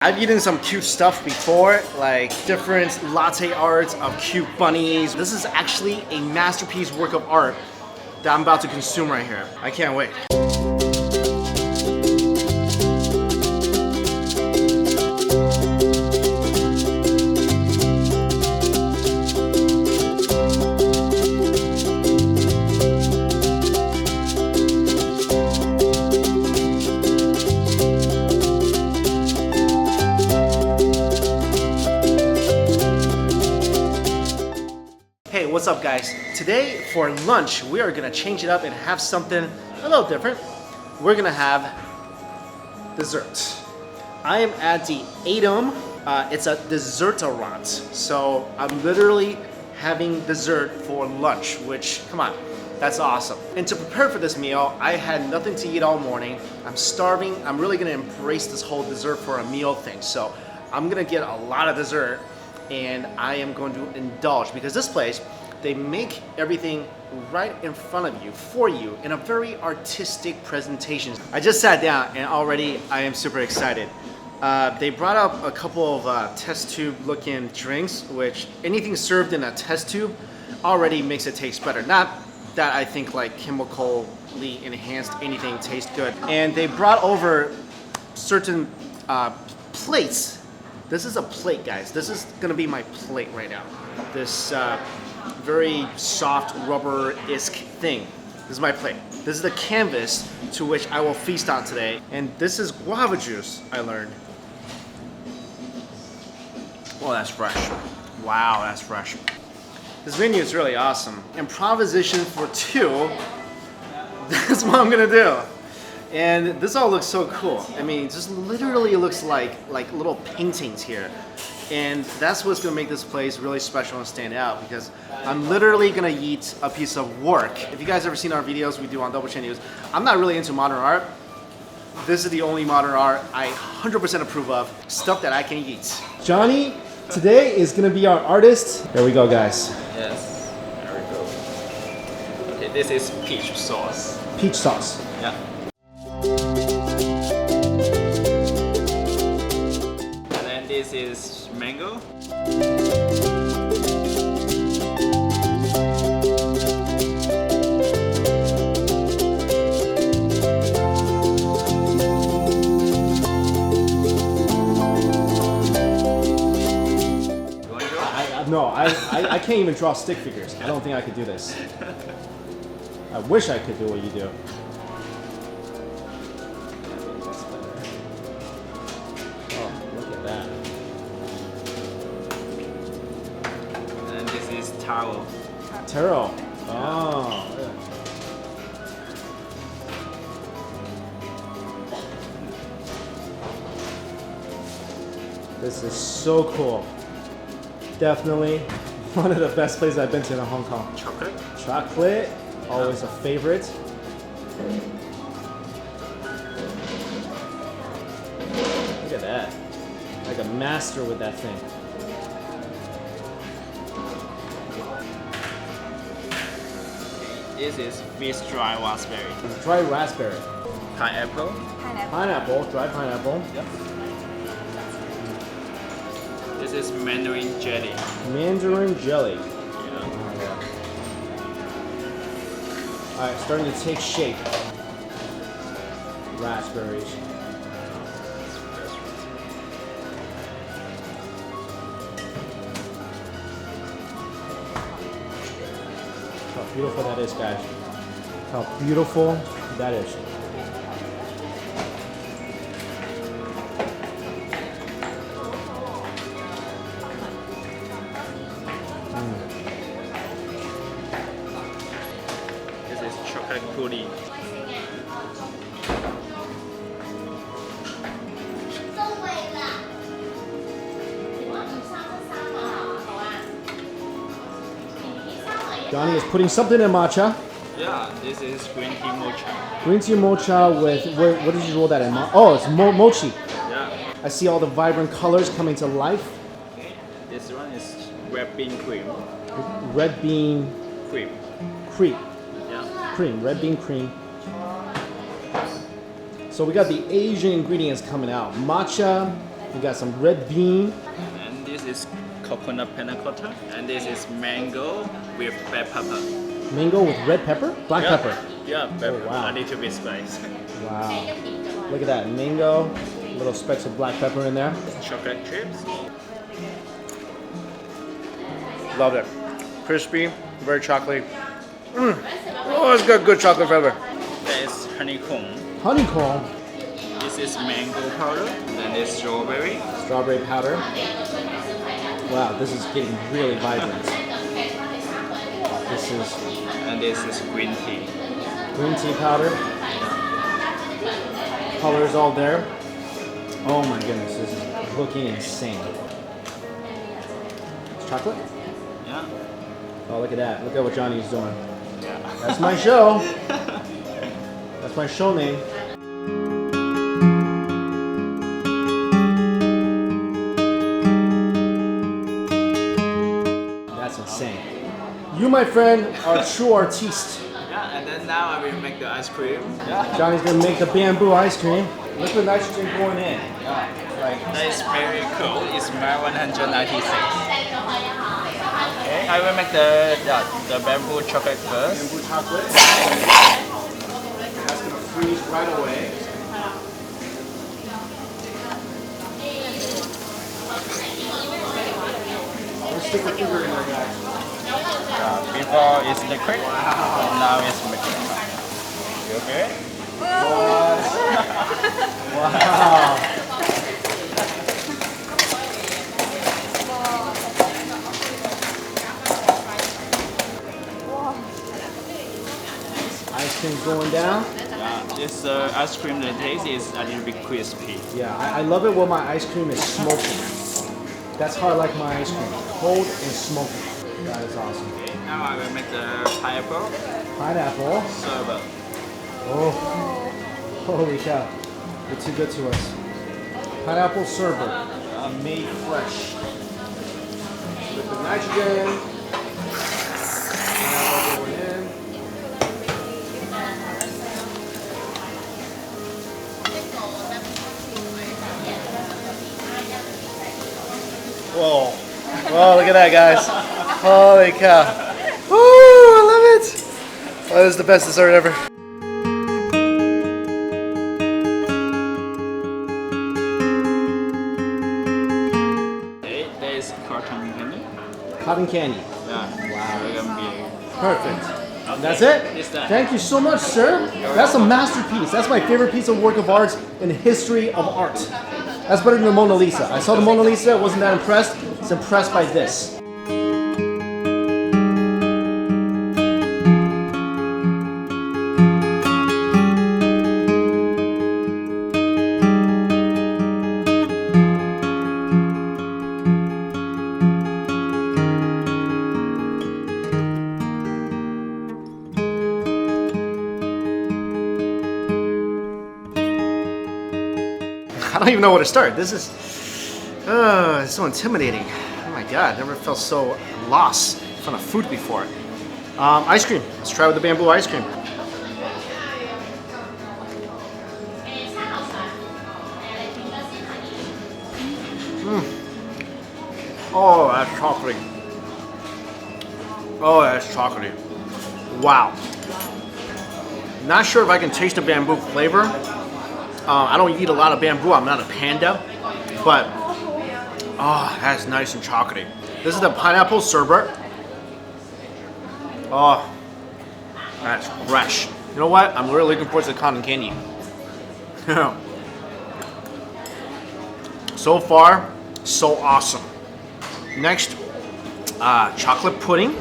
I've eaten some cute stuff before, like different latte arts of cute bunnies. This is actually a masterpiece work of art that I'm about to consume right here. I can't wait. Hey, what's up guys? Today for lunch, we are gonna change it up and have something a little different. We're gonna have dessert. I am at the ATUM. It's a dessert-a-rant. So I'm literally having dessert for lunch, which, come on, that's awesome. And to prepare for this meal, I had nothing to eat all morning. I'm starving. I'm really gonna embrace this whole dessert for a meal thing. So I'm gonna get a lot of dessert and I am going to indulge because this place, they make everything right in front of you, for you, in a very artistic presentation. I just sat down and already I am super excited. They brought up a couple of test tube looking drinks, which anything served in a test tube already makes it taste better. Not that I think like chemically enhanced anything tastes good. And they brought over certain plates. This is a plate, guys. This is gonna be my plate right now. This very soft rubber-esque thing. This is my plate. This is the canvas to which I will feast on today. And this is guava juice, I learned. Oh, that's fresh. Wow, that's fresh. This menu is really awesome. Improvisation for two. That's what I'm gonna do. And this all looks so cool. I mean, it just literally looks like little paintings here. And that's what's gonna make this place really special and stand out because I'm literally gonna eat a piece of work. If you guys ever seen our videos we do on Double Chin News, I'm not really into modern art. This is the only modern art I 100% approve of. Stuff that I can eat. Johnny, today is gonna be our artist. There we go, guys. Yes, there we go. Okay, this is peach sauce. Peach sauce. Yeah. And then this is mango. No, I can't even draw stick figures. I don't think I could do this. I wish I could do what you do. Oh, look at that. And this is taro. Taro. Oh. Yeah. This is so cool. Definitely one of the best places I've been to in Hong Kong. Chocolate. Chocolate, always a favorite. Look at that. Like a master with that thing. This is fish dry raspberry. Dry raspberry. Pineapple. Pineapple, dry pineapple. Yep. This is mandarin jelly. Mandarin jelly. Yeah. Alright, starting to take shape. Raspberries. How beautiful that is, guys. How beautiful that is. This is chocolate pudding. Johnny is putting something in matcha. Yeah, this is green tea mocha. Green tea mocha with, what did you roll that in? Oh, it's mochi. Yeah. I see all the vibrant colors coming to life. Okay. This one is red bean cream. Red bean Cream. cream. Yeah. Cream, red bean cream. So we got the Asian ingredients coming out. Matcha, We got some red bean. And this is coconut panna cotta. And this is mango with red pepper. Mango with red pepper? Black pepper. Yeah, pepper. wow. A little bit spice. Wow. Look at that. Mango, little specks of black pepper in there. Chocolate chips. Love it. Crispy, very chocolatey. Oh, it's got good chocolate flavor. That is honeycomb. Honeycomb. This is mango powder. Then this strawberry. Strawberry powder. Wow, this is getting really vibrant. This is And this is green tea. green tea powder. Colors all there. Oh my goodness, this is looking insane. It's chocolate? Yeah. Oh, look at that. Look at what Johnny's doing. Yeah. That's my show. That's my show name. That's insane. You, my friend, are a true artiste. Yeah, and then now I will make the ice cream. Yeah. Johnny's gonna make the bamboo ice cream. Look at the nitrogen going in. Like, That is very cool. It's my 196. Okay, I will make the bamboo chocolate first. bamboo chocolate. That's gonna freeze right away. Let's stick a finger in there, guys. Before it's liquid, now it's mixed. You okay? Wow. Ice cream's going down. Yeah, this ice cream, the taste is a little bit crispy. Yeah, I love it when my ice cream is smoky. That's how I like my ice cream. Cold and smoky. That is awesome. Okay, now I will make the pineapple Pineapple. sherbet. Oh, holy cow. You're too good to us. Pineapple sherbet. Made fresh. With the nitrogen. Pineapple going in. Whoa. Whoa, look at that, guys. Holy cow. Woo, I love it. Oh, this is the best dessert ever. Okay, there is cotton candy. Cotton candy. Yeah, wow. We're gonna be Perfect. And that's it? It's done. Thank you so much, sir. That's a masterpiece. That's my favorite piece of work of art in the history of art. That's better than the Mona Lisa. I saw the Mona Lisa, wasn't that impressed. It's impressed by this. I don't even know where to start. This is it's so intimidating. Oh my god, never felt so lost in front of food before. Ice cream. Let's try with the bamboo ice cream. Oh, that's chocolatey. Oh, that's chocolatey. Wow. Not sure if I can taste the bamboo flavor. I don't eat a lot of bamboo. I'm not a panda, but oh, that's nice and chocolatey. This is the pineapple sherbet. Oh, that's fresh. You know what? I'm really looking forward to the cotton candy. So far, so awesome. Next, chocolate pudding.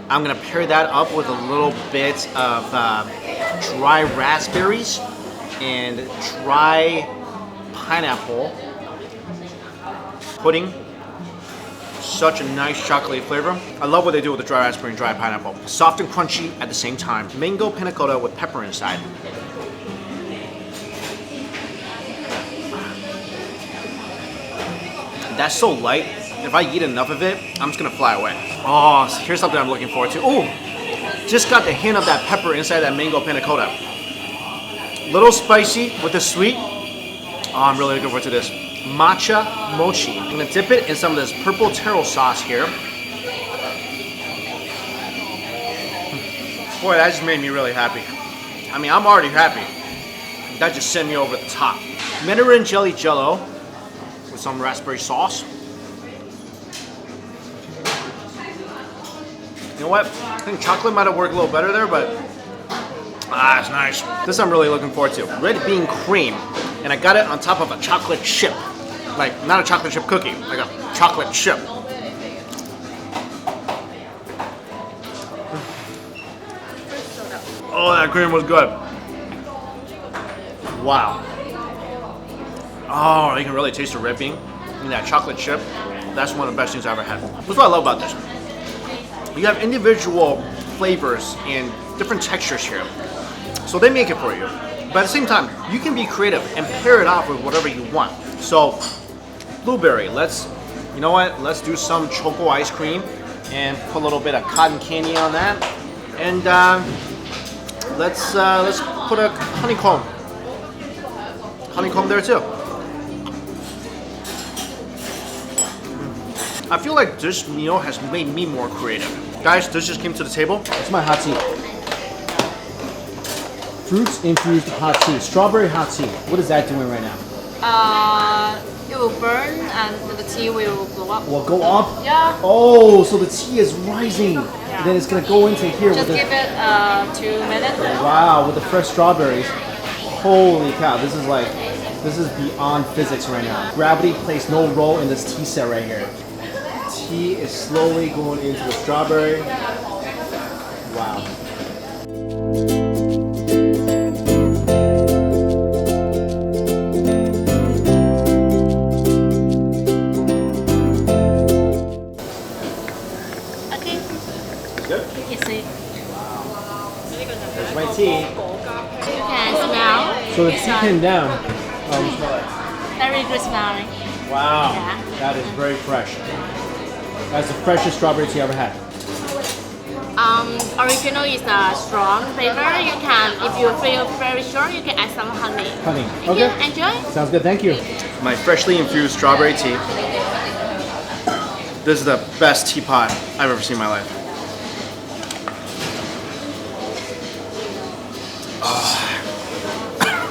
I'm gonna pair that up with a little bit of dry raspberries and dry pineapple pudding. Such a nice chocolate flavor. I love what they do with the dry raspberry and dry pineapple. Soft and crunchy at the same time. Mango panna cotta with pepper inside. That's so light. If I eat enough of it, I'm just gonna fly away. Oh, here's something I'm looking forward to. Oh, just got the hint of that pepper inside that mango panna cotta. Little spicy with the sweet. Oh, I'm really looking forward to this. matcha mochi. I'm gonna dip it in some of this purple taro sauce here. Boy, that just made me really happy. I mean, I'm already happy. That just sent me over the top. Mandarin jelly jello with some raspberry sauce. You know what? I think chocolate might have worked a little better there, but it's nice. This I'm really looking forward to. Red bean cream, and I got it on top of a chocolate chip. Like, not a chocolate chip cookie, like a chocolate chip. Oh, that cream was good. Wow. Oh, you can really taste the red bean and that chocolate chip. That's one of the best things I ever had. That's what I love about this. You have individual flavors and different textures here. So they make it for you. But at the same time, you can be creative and pair it off with whatever you want. So, blueberry, you know what? Let's do some choco ice cream and put a little bit of cotton candy on that. And let's put a honeycomb there too. I feel like this meal has made me more creative. Guys, this just came to the table. It's my hot tea. Fruits infused hot tea, strawberry hot tea. What is that doing right now? It will burn and the tea will go up. Will go up? Yeah. Oh, so the tea is rising. Then it's gonna go into here. Just with give it 2 minutes. Wow, with the fresh strawberries. Holy cow, this is beyond physics right now. Gravity plays no role in this tea set right here. Tea is slowly going into the strawberry. Wow. Okay. Good? You see. There's my tea. You can smell. So the This tea one. came down. Smell it. Very good smelling. Wow, Yeah. that is very fresh. That's the freshest strawberry tea I ever had. Original is a strong flavor. You can, if you feel very strong, you can add some honey. Honey, You okay. can enjoy. Sounds good, thank you. My freshly infused strawberry tea. This is the best teapot I've ever seen in my life.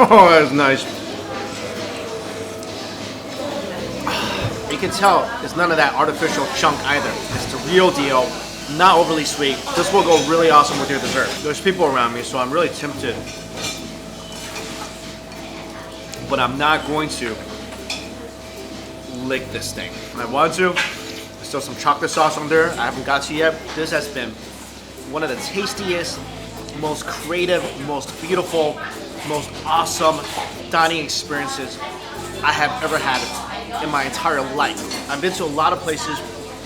Oh, that's nice. You can tell it's none of that artificial chunk either. It's the real deal, not overly sweet. This will go really awesome with your dessert. There's people around me, so I'm really tempted. But I'm not going to lick this thing. I want to. There's still some chocolate sauce on there. I haven't got to yet. This has been one of the tastiest, most creative, most beautiful, most awesome dining experiences I have ever had in my entire life. I've been to a lot of places.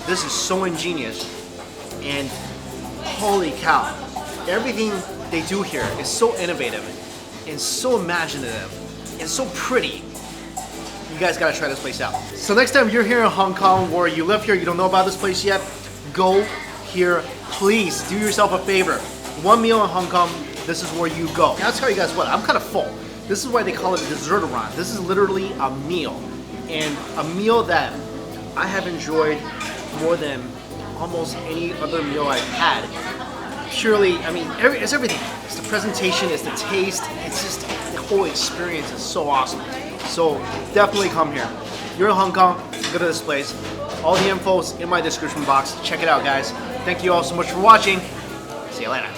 This is so ingenious, and holy cow, everything they do here is so innovative and so imaginative and so pretty. You guys gotta try this place out. So next time you're here in Hong Kong or you live here, you don't know about this place yet, go here. Please do yourself a favor. One meal in Hong Kong, this is where you go. And I'll tell you guys what, I'm kind of full. This is why they call it a dessert-a-run. This is literally a meal. And a meal that I have enjoyed more than almost any other meal I've had. Purely, I mean, it's everything. It's the presentation, it's the taste, it's just the whole experience is so awesome. So definitely come here. You're in Hong Kong, go to this place. All the info's in my description box. Check it out, guys. Thank you all so much for watching. See you later.